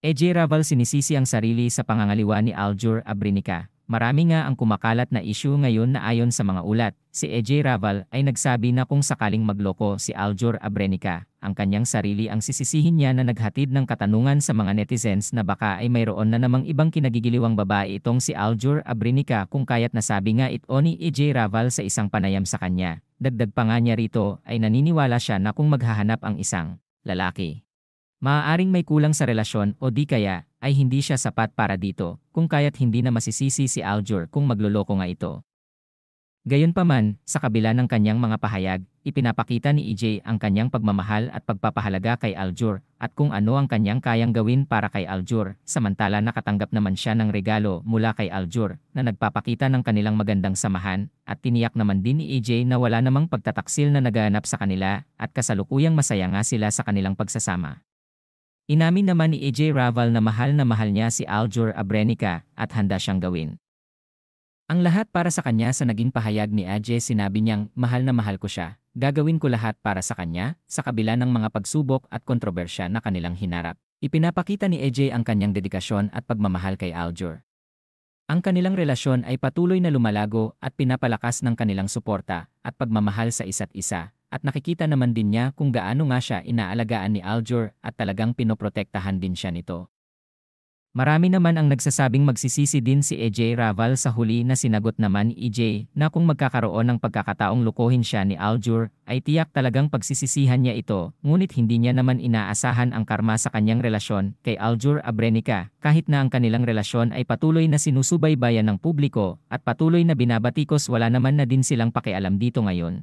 EJ Raval sinisisi ang sarili sa pangangaliwa ni Aljur Abrenica. Marami nga ang kumakalat na issue ngayon na ayon sa mga ulat, si EJ Raval ay nagsabi na kung sakaling magloko si Aljur Abrenica, ang kanyang sarili ang sisisihin niya na naghatid ng katanungan sa mga netizens na baka ay mayroon na namang ibang kinagigiliwang babae itong si Aljur Abrenica kung kaya't nasabi nga ito ni EJ Raval sa isang panayam sa kanya. Dagdag pa nga niya rito ay naniniwala siya na kung maghahanap ang isang lalaki, maaaring may kulang sa relasyon o di kaya ay hindi siya sapat para dito, kung kaya't hindi na masisisi si Aljur kung magloloko nga ito. Gayunpaman, sa kabila ng kanyang mga pahayag, ipinapakita ni EJ ang kanyang pagmamahal at pagpapahalaga kay Aljur at kung ano ang kanyang kayang gawin para kay Aljur, samantala nakatanggap naman siya ng regalo mula kay Aljur na nagpapakita ng kanilang magandang samahan at tiniyak naman din ni EJ na wala namang pagtataksil na nagaganap sa kanila at kasalukuyang masaya nga sila sa kanilang pagsasama. Inamin naman ni EJ Raval na mahal niya si Aljur Abrenica at handa siyang gawin ang lahat para sa kanya. Sa naging pahayag ni EJ, sinabi niyang mahal na mahal ko siya, gagawin ko lahat para sa kanya, sa kabila ng mga pagsubok at kontrobersya na kanilang hinarap. Ipinapakita ni EJ ang kanyang dedikasyon at pagmamahal kay Aljur. Ang kanilang relasyon ay patuloy na lumalago at pinapalakas ng kanilang suporta at pagmamahal sa isa't isa. At nakikita naman din niya kung gaano nga siya inaalagaan ni Aljur at talagang pinoprotektahan din siya nito. Marami naman ang nagsasabing magsisisi din si EJ Raval sa huli na sinagot naman ni EJ na kung magkakaroon ng pagkakataong lukuhin siya ni Aljur ay tiyak talagang pagsisisihan niya ito, ngunit hindi niya naman inaasahan ang karma sa kanyang relasyon kay Aljur Abrenica kahit na ang kanilang relasyon ay patuloy na sinusubaybayan ng publiko at patuloy na binabatikos. Wala naman na din silang pakialam dito ngayon.